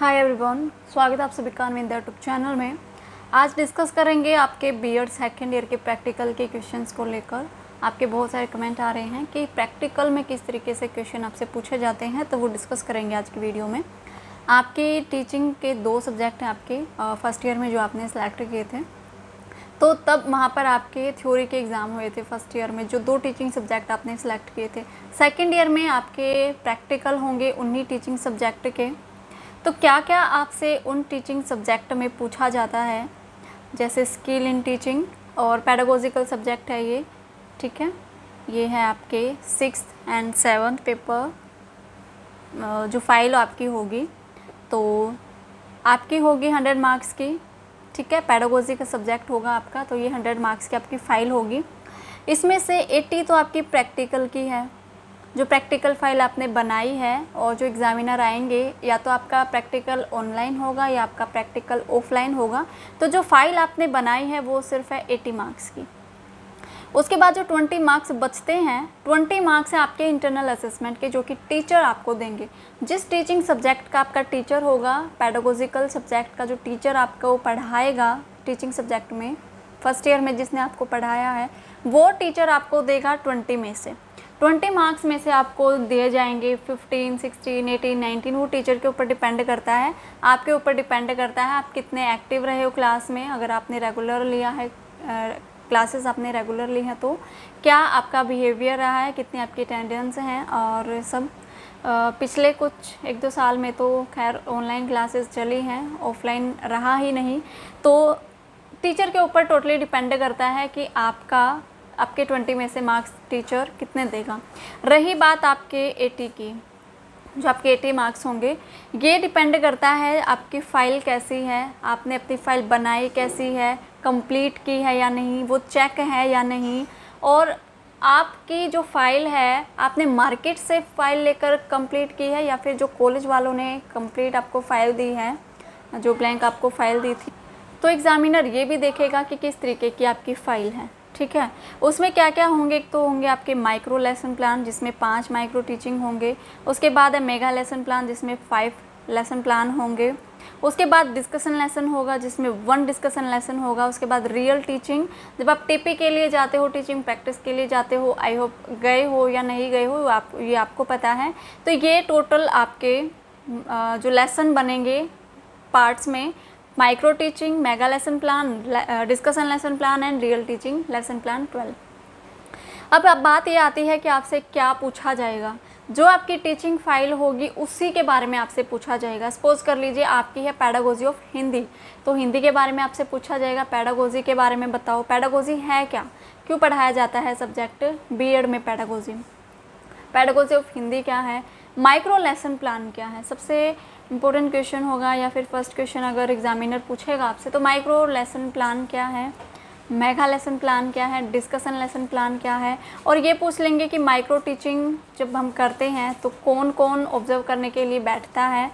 Hi everyone, स्वागत है आप सभी का मेरा यूट्यूब चैनल में। आज डिस्कस करेंगे आपके बीएड सेकेंड ईयर के प्रैक्टिकल के क्वेश्चंस को लेकर। आपके बहुत सारे कमेंट आ रहे हैं कि प्रैक्टिकल में किस तरीके से क्वेश्चन आपसे पूछे जाते हैं, तो वो डिस्कस करेंगे आज की वीडियो में। आपकी टीचिंग के 2 सब्जेक्ट हैं आपके फर्स्ट ईयर में जो आपने सेलेक्ट किए थे, तो तब वहाँ पर आपके थ्योरी के एग्ज़ाम हुए थे फर्स्ट ईयर में, जो 2 टीचिंग सब्जेक्ट आपने सेलेक्ट किए थे। सेकेंड ईयर में आपके प्रैक्टिकल होंगे उन्हीं टीचिंग सब्जेक्ट के। तो क्या क्या आपसे उन टीचिंग सब्जेक्ट में पूछा जाता है, जैसे स्किल इन टीचिंग और पेडागोजिकल सब्जेक्ट है ये, ठीक है। ये है आपके 6th एंड 7th पेपर जो फाइल आपकी होगी, तो आपकी होगी 100 मार्क्स की, ठीक है। पेडागोजी का सब्जेक्ट होगा आपका, तो ये 100 मार्क्स की आपकी फ़ाइल होगी। इसमें से 80 तो आपकी प्रैक्टिकल की है, जो प्रैक्टिकल फ़ाइल आपने बनाई है, और जो एग्ज़ामिनर आएंगे या तो आपका प्रैक्टिकल ऑनलाइन होगा या आपका प्रैक्टिकल ऑफलाइन होगा, तो जो फ़ाइल आपने बनाई है वो सिर्फ है 80 मार्क्स की। उसके बाद जो 20 मार्क्स बचते हैं, 20 मार्क्स हैं आपके इंटरनल असेसमेंट के, जो कि टीचर आपको देंगे। जिस टीचिंग सब्जेक्ट का आपका टीचर होगा, पेडागोजिकल सब्जेक्ट का जो टीचर आपको पढ़ाएगा टीचिंग सब्जेक्ट में फर्स्ट ईयर में, जिसने आपको पढ़ाया है, वो टीचर आपको देगा 20 में से। 20 मार्क्स में से आपको दिए जाएंगे 15, 16, 18, 19। वो टीचर के ऊपर डिपेंड करता है, आपके ऊपर डिपेंड करता है आप कितने एक्टिव रहे हो क्लास में। अगर आपने रेगुलर लिया है, क्लासेस आपने रेगुलर ली हैं, तो क्या आपका बिहेवियर रहा है, कितनी आपकी अटेंडेंस हैं, और सब। पिछले कुछ 1-2 साल में तो खैर ऑनलाइन क्लासेस चली हैं, ऑफलाइन रहा ही नहीं। तो टीचर के ऊपर टोटली डिपेंड करता है कि आपके 20 में से मार्क्स टीचर कितने देगा। रही बात आपके 80 की, जो आपके 80 मार्क्स होंगे, ये डिपेंड करता है आपकी फ़ाइल कैसी है, आपने अपनी फ़ाइल बनाई कैसी है, कंप्लीट की है या नहीं, वो चेक है या नहीं, और आपकी जो फ़ाइल है आपने मार्केट से फ़ाइल लेकर कंप्लीट की है या फिर जो कॉलेज वालों ने कंप्लीट आपको फ़ाइल दी है, जो ब्लैंक आपको फ़ाइल दी थी। तो एग्ज़ामिनर ये भी देखेगा कि किस तरीके की आपकी फ़ाइल है, ठीक है। उसमें क्या क्या होंगे, एक तो होंगे आपके माइक्रो लेसन प्लान, जिसमें 5 माइक्रो टीचिंग होंगे। उसके बाद है मेगा लेसन प्लान, जिसमें 5 लेसन प्लान होंगे। उसके बाद डिस्कशन लेसन होगा, जिसमें 1 डिस्कशन लेसन होगा। उसके बाद रियल टीचिंग, जब आप टीपी के लिए जाते हो, टीचिंग प्रैक्टिस के लिए जाते हो, आई होप गए हो या नहीं गए हो, ये आपको पता है। तो ये टोटल आपके जो लेसन बनेंगे पार्ट्स में, micro teaching, mega lesson plan, discussion lesson plan and real teaching lesson plan 12। अब बात ये आती है कि आपसे क्या पूछा जाएगा। जो आपकी टीचिंग फाइल होगी उसी के बारे में आपसे पूछा जाएगा। सपोज कर लीजिए आपकी है पेडागोजी ऑफ हिंदी, तो हिंदी के बारे में आपसे पूछा जाएगा, पेडागोजी के बारे में बताओ, पेडागोजी है क्या, क्यों पढ़ाया जाता है सब्जेक्ट बीएड में पेडागोजी, पेडागोजी ऑफ हिंदी क्या है, माइक्रो लेसन प्लान क्या है। सबसे इम्पोर्टेंट क्वेश्चन होगा, या फिर फर्स्ट क्वेश्चन अगर एग्जामिनर पूछेगा आपसे, तो माइक्रो लेसन प्लान क्या है, मेगा लेसन प्लान क्या है, डिस्कशन लेसन प्लान क्या है। और ये पूछ लेंगे कि माइक्रो टीचिंग जब हम करते हैं तो कौन कौन ऑब्जर्व करने के लिए बैठता है,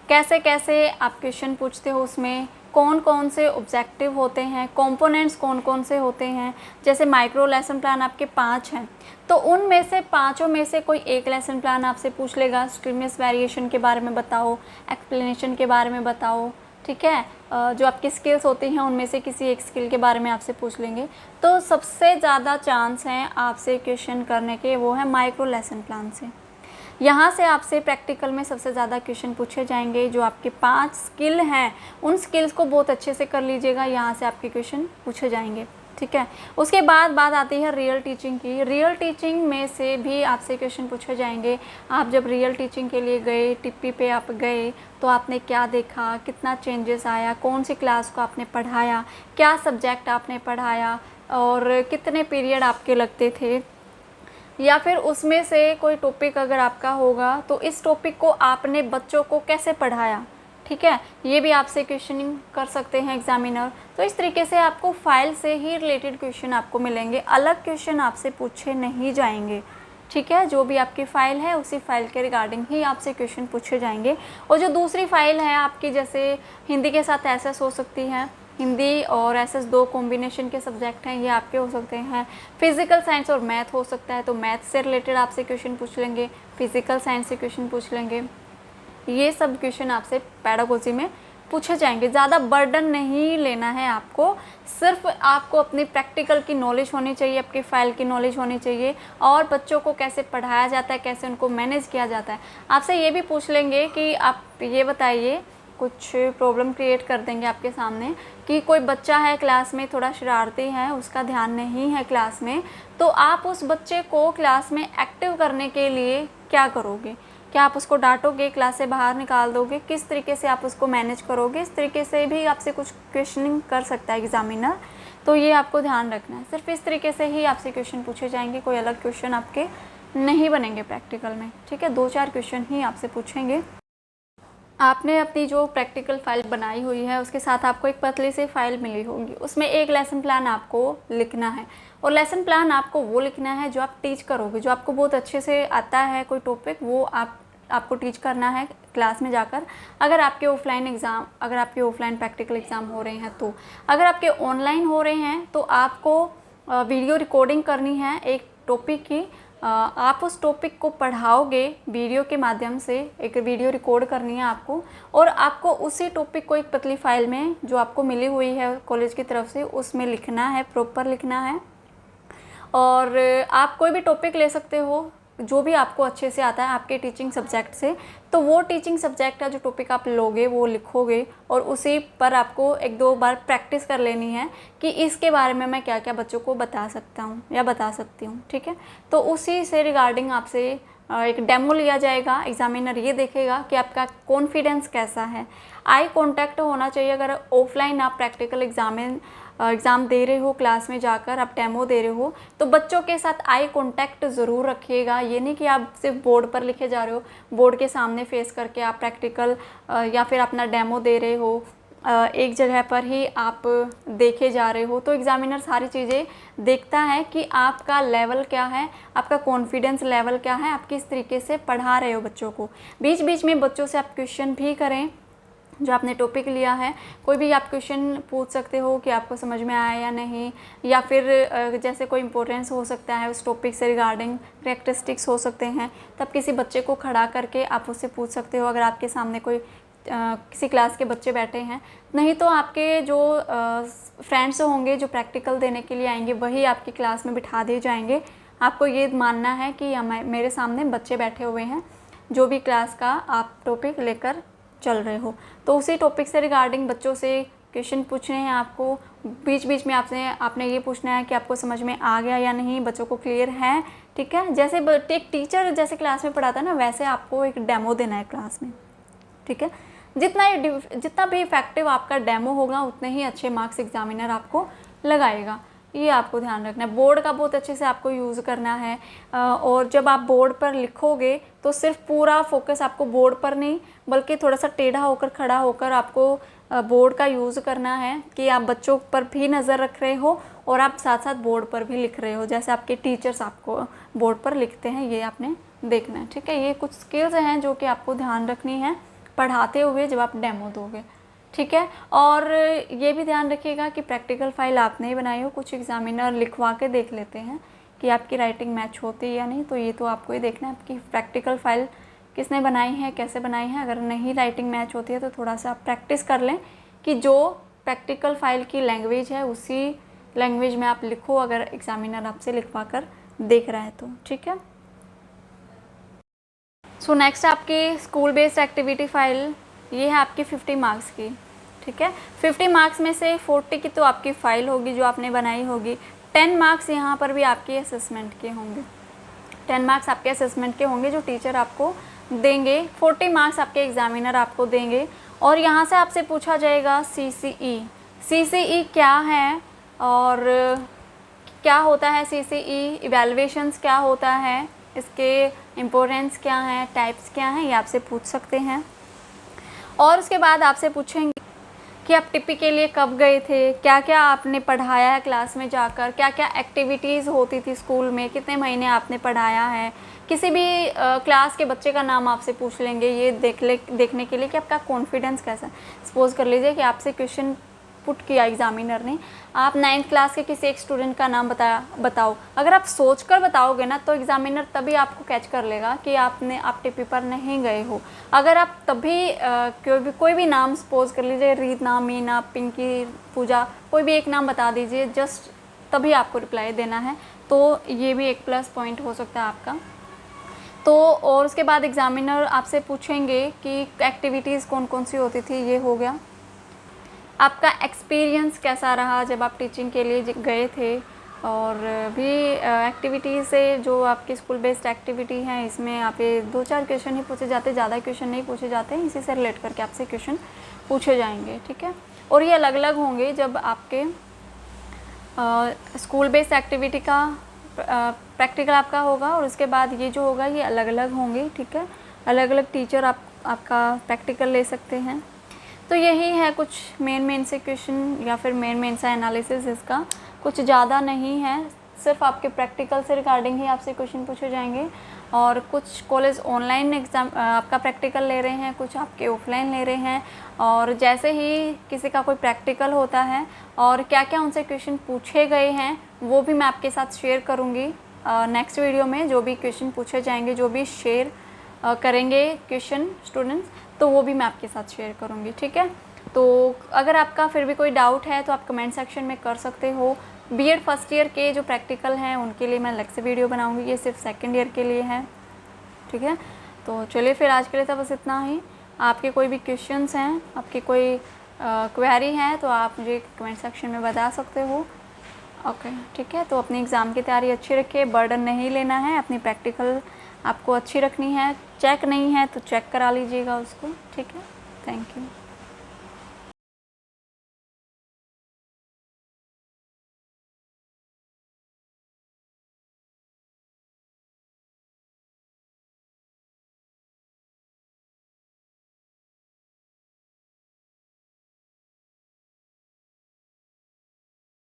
कैसे कैसे आप क्वेश्चन पूछते हो, उसमें कौन कौन से ऑब्जेक्टिव होते हैं, कंपोनेंट्स कौन कौन से होते हैं। जैसे माइक्रो लेसन प्लान आपके 5 हैं, तो उनमें से 5 में से कोई एक लेसन प्लान आपसे पूछ लेगा, स्ट्रीमनेस वेरिएशन के बारे में बताओ, एक्सप्लेनेशन के बारे में बताओ, ठीक है। जो आपकी स्किल्स होती हैं उनमें से किसी एक स्किल के बारे में आपसे पूछ लेंगे। तो सबसे ज़्यादा चांस हैं आपसे क्वेश्चन करने के, वो है माइक्रो लेसन प्लान से। यहाँ से आपसे प्रैक्टिकल में सबसे ज़्यादा क्वेश्चन पूछे जाएंगे। जो आपके 5 स्किल हैं, उन स्किल्स को बहुत अच्छे से कर लीजिएगा, यहाँ से आपके क्वेश्चन पूछे जाएंगे, ठीक है। उसके बाद बात आती है रियल टीचिंग की। रियल टीचिंग में से भी आपसे क्वेश्चन पूछे जाएंगे। आप जब रियल टीचिंग के लिए गए, टिप्पी पे आप गए, तो आपने क्या देखा, कितना चेंजेस आया, कौन सी क्लास को आपने पढ़ाया, क्या सब्जेक्ट आपने पढ़ाया, और कितने पीरियड आपके लगते थे, या फिर उसमें से कोई टॉपिक अगर आपका होगा तो इस टॉपिक को आपने बच्चों को कैसे पढ़ाया, ठीक है। ये भी आपसे क्वेश्चनिंग कर सकते हैं एग्जामिनर। तो इस तरीके से आपको फाइल से ही रिलेटेड क्वेश्चन आपको मिलेंगे, अलग क्वेश्चन आपसे पूछे नहीं जाएंगे, ठीक है। जो भी आपकी फ़ाइल है उसी फाइल के रिगार्डिंग ही आपसे क्वेश्चन पूछे जाएंगे। और जो दूसरी फाइल है आपकी, जैसे हिंदी के साथ एसएस हो सकती है, हिंदी और एसएस 2 कॉम्बिनेशन के सब्जेक्ट हैं, ये आपके हो सकते हैं। फिज़िकल साइंस और मैथ हो सकता है, तो मैथ से रिलेटेड आपसे क्वेश्चन पूछ लेंगे, फिज़िकल साइंस से क्वेश्चन पूछ लेंगे। ये सब क्वेश्चन आपसे पेडागोजी में पूछे जाएंगे। ज़्यादा बर्डन नहीं लेना है आपको, सिर्फ आपको अपनी प्रैक्टिकल की नॉलेज होनी चाहिए, आपकी फ़ाइल की नॉलेज होनी चाहिए, और बच्चों को कैसे पढ़ाया जाता है, कैसे उनको मैनेज किया जाता है। आपसे ये भी पूछ लेंगे कि आप ये बताइए, कुछ प्रॉब्लम क्रिएट कर देंगे आपके सामने कि कोई बच्चा है क्लास में थोड़ा शरारती है, उसका ध्यान नहीं है क्लास में, तो आप उस बच्चे को क्लास में एक्टिव करने के लिए क्या करोगे? क्या आप उसको डांटोगे, क्लास से बाहर निकाल दोगे, किस तरीके से आप उसको मैनेज करोगे? इस तरीके से भी आपसे कुछ क्वेश्चनिंग कर सकता है एग्जामिनर, तो ये आपको ध्यान रखना है। सिर्फ इस तरीके से ही आपसे क्वेश्चन पूछे जाएंगे, कोई अलग क्वेश्चन आपके नहीं बनेंगे प्रैक्टिकल में, ठीक है। 2-4 क्वेश्चन ही आपसे पूछेंगे। आपने अपनी जो प्रैक्टिकल फ़ाइल बनाई हुई है उसके साथ आपको एक पतली सी फाइल मिली होगी, उसमें एक लेसन प्लान आपको लिखना है, और लेसन प्लान आपको वो लिखना है जो आप टीच करोगे, जो आपको बहुत अच्छे से आता है कोई टॉपिक, वो आपको टीच करना है क्लास में जाकर। अगर आपके ऑफलाइन प्रैक्टिकल एग्ज़ाम हो रहे हैं तो, अगर आपके ऑनलाइन हो रहे हैं तो आपको वीडियो रिकॉर्डिंग करनी है एक टॉपिक की। आप उस टॉपिक को पढ़ाओगे वीडियो के माध्यम से, एक वीडियो रिकॉर्ड करनी है आपको, और आपको उसी टॉपिक को एक पतली फाइल में जो आपको मिली हुई है कॉलेज की तरफ से उसमें लिखना है, प्रॉपर लिखना है। और आप कोई भी टॉपिक ले सकते हो जो भी आपको अच्छे से आता है आपके टीचिंग सब्जेक्ट से, तो वो टीचिंग सब्जेक्ट का जो टॉपिक आप लोगे वो लिखोगे, और उसी पर आपको 1-2 बार प्रैक्टिस कर लेनी है कि इसके बारे में मैं क्या क्या बच्चों को बता सकता हूँ या बता सकती हूँ, ठीक है। तो उसी से रिगार्डिंग आपसे एक डेमो लिया जाएगा। एग्जामिनर ये देखेगा कि आपका कॉन्फिडेंस कैसा है। आई कांटेक्ट होना चाहिए। अगर ऑफलाइन आप प्रैक्टिकल एग्ज़ाम दे रहे हो, क्लास में जाकर आप डेमो दे रहे हो, तो बच्चों के साथ आई कांटेक्ट ज़रूर रखिएगा। ये नहीं कि आप सिर्फ बोर्ड पर लिखे जा रहे हो, बोर्ड के सामने फेस करके आप प्रैक्टिकल या फिर अपना डेमो दे रहे हो, एक जगह पर ही आप देखे जा रहे हो। तो एग्ज़ामिनर सारी चीज़ें देखता है कि आपका लेवल क्या है, आपका कॉन्फिडेंस लेवल क्या है, आप किस तरीके से पढ़ा रहे हो बच्चों को। बीच बीच में बच्चों से आप क्वेश्चन भी करें जो आपने टॉपिक लिया है। कोई भी आप क्वेश्चन पूछ सकते हो कि आपको समझ में आया या नहीं, या फिर जैसे कोई इंपॉर्टेंस हो सकता है उस टॉपिक से रिगार्डिंग, कैरेक्टरिस्टिक्स हो सकते हैं, तब किसी बच्चे को खड़ा करके आप उससे पूछ सकते हो अगर आपके सामने कोई किसी क्लास के बच्चे बैठे हैं। नहीं तो आपके जो फ्रेंड्स होंगे जो प्रैक्टिकल देने के लिए आएंगे वही आपकी क्लास में बिठा दिए जाएंगे। आपको ये मानना है कि मेरे सामने बच्चे बैठे हुए हैं, जो भी क्लास का आप टॉपिक लेकर चल रहे हो, तो उसी टॉपिक से रिगार्डिंग बच्चों से क्वेश्चन पूछने हैं आपको। बीच बीच में आपने ये पूछना है कि आपको समझ में आ गया या नहीं, बच्चों को क्लियर है, ठीक है। जैसे एक टीचर जैसे क्लास में पढ़ाता है ना, वैसे आपको एक डेमो देना है क्लास में, ठीक है। जितना भी इफेक्टिव आपका डेमो होगा उतने ही अच्छे मार्क्स एग्जामिनर आपको लगाएगा। ये आपको ध्यान रखना है। बोर्ड का बहुत अच्छे से आपको यूज़ करना है, और जब आप बोर्ड पर लिखोगे तो सिर्फ पूरा फोकस आपको बोर्ड पर नहीं बल्कि थोड़ा सा टेढ़ा होकर खड़ा होकर आपको बोर्ड का यूज़ करना है कि आप बच्चों पर भी नज़र रख रहे हो और आप साथ साथ बोर्ड पर भी लिख रहे हो, जैसे आपके टीचर्स आपको बोर्ड पर लिखते हैं, ये आपने देखना है, ठीक है। ये कुछ स्किल्स हैं जो कि आपको ध्यान रखनी है पढ़ाते हुए जब आप डेमो दोगे, ठीक है। और ये भी ध्यान रखिएगा कि प्रैक्टिकल फ़ाइल आपने ही बनाई हो। कुछ एग्जामिनर लिखवा के देख लेते हैं कि आपकी राइटिंग मैच होती है या नहीं, तो ये तो आपको ही देखना है आपकी प्रैक्टिकल फ़ाइल किसने बनाई है, कैसे बनाई है। अगर नहीं राइटिंग मैच होती है तो थोड़ा सा आप प्रैक्टिस कर लें कि जो प्रैक्टिकल फ़ाइल की लैंग्वेज है उसी लैंग्वेज में आप लिखो, अगर एग्जामिनर आपसे लिखवा कर देख रहा है तो, ठीक है। सो नेक्स्ट आपकी स्कूल बेस्ड एक्टिविटी फ़ाइल, ये है आपकी 50 मार्क्स की, ठीक है। 50 मार्क्स में से 40 की तो आपकी फ़ाइल होगी जो आपने बनाई होगी। 10 मार्क्स यहाँ पर भी आपके असेसमेंट के होंगे। 10 मार्क्स आपके असेसमेंट के होंगे जो टीचर आपको देंगे। 40 मार्क्स आपके एग्जामिनर आपको देंगे। और यहाँ से आपसे पूछा जाएगा CCE। CCE क्या है और क्या होता है CCE, इवैल्यूएशंस क्या होता है, इसके इम्पोर्टेंस क्या हैं, टाइप्स क्या हैं, ये आपसे पूछ सकते हैं। और उसके बाद आपसे पूछेंगे कि आप टिप्पी के लिए कब गए थे, क्या क्या आपने पढ़ाया है क्लास में जाकर, क्या क्या एक्टिविटीज़ होती थी स्कूल में, कितने महीने आपने पढ़ाया है। किसी भी क्लास के बच्चे का नाम आपसे पूछ लेंगे, ये देखने के लिए कि आपका कॉन्फिडेंस कैसा है। सपोज़ कर लीजिए कि आपसे क्वेश्चन पुट किया एग्जामिनर ने, आप 9th क्लास के किसी एक स्टूडेंट का नाम बताओ, अगर आप सोचकर बताओगे ना तो एग्जामिनर तभी आपको कैच कर लेगा कि आप टिपी पर नहीं गए हो। अगर आप तभी कोई भी नाम सपोज कर लीजिए, रीना, मीना, पिंकी, पूजा, कोई भी एक नाम बता दीजिए, जस्ट तभी आपको रिप्लाई देना है, तो ये भी एक प्लस पॉइंट हो सकता है आपका। तो और उसके बाद एग्ज़ामिनर आपसे पूछेंगे कि एक्टिविटीज़ कौन कौन सी होती थी, ये हो गया। आपका एक्सपीरियंस कैसा रहा जब आप टीचिंग के लिए गए थे, और भी एक्टिविटी से जो आपकी स्कूल बेस्ड एक्टिविटी हैं इसमें आप ये 2-4 क्वेश्चन ही पूछे जाते, ज़्यादा क्वेश्चन नहीं पूछे जाते हैं, इसी से रिलेट करके आपसे क्वेश्चन पूछे जाएंगे, ठीक है। और ये अलग अलग होंगे, जब आपके स्कूल बेस्ड एक्टिविटी का प्रैक्टिकल आपका होगा और उसके बाद ये जो होगा ये अलग अलग होंगे, ठीक है। अलग अलग टीचर आपका प्रैक्टिकल ले सकते हैं। तो यही है कुछ मेन से क्वेश्चन या फिर मेन सा एनालिसिस, इसका कुछ ज़्यादा नहीं है, सिर्फ आपके प्रैक्टिकल से रिगार्डिंग ही आपसे क्वेश्चन पूछे जाएंगे। और कुछ कॉलेज ऑनलाइन एग्ज़ाम आपका प्रैक्टिकल ले रहे हैं, कुछ आपके ऑफलाइन ले रहे हैं, और जैसे ही किसी का कोई प्रैक्टिकल होता है और क्या क्या उनसे क्वेश्चन पूछे गए हैं वो भी मैं आपके साथ शेयर करूँगी नेक्स्ट वीडियो में। जो भी क्वेश्चन पूछे जाएंगे, जो भी शेयर करेंगे क्वेश्चन स्टूडेंट्स, तो वो भी मैं आपके साथ शेयर करूँगी, ठीक है। तो अगर आपका फिर भी कोई डाउट है तो आप कमेंट सेक्शन में कर सकते हो। बीएड फर्स्ट ईयर के जो प्रैक्टिकल हैं उनके लिए मैं अलग से वीडियो बनाऊंगी, ये सिर्फ सेकंड ईयर के लिए है, ठीक है। तो चलिए फिर आज के लिए तो बस इतना ही। आपके कोई भी क्वेश्चंस हैं, आपकी कोई क्वेरी है तो आप मुझे कमेंट सेक्शन में बता सकते हो, ओके, ठीक है। तो अपनी एग्ज़ाम की तैयारी अच्छी रखिए, बर्डन नहीं लेना है, अपनी प्रैक्टिकल आपको अच्छी रखनी है, चेक नहीं है तो चेक करा लीजिएगा उसको, ठीक है। Thank you.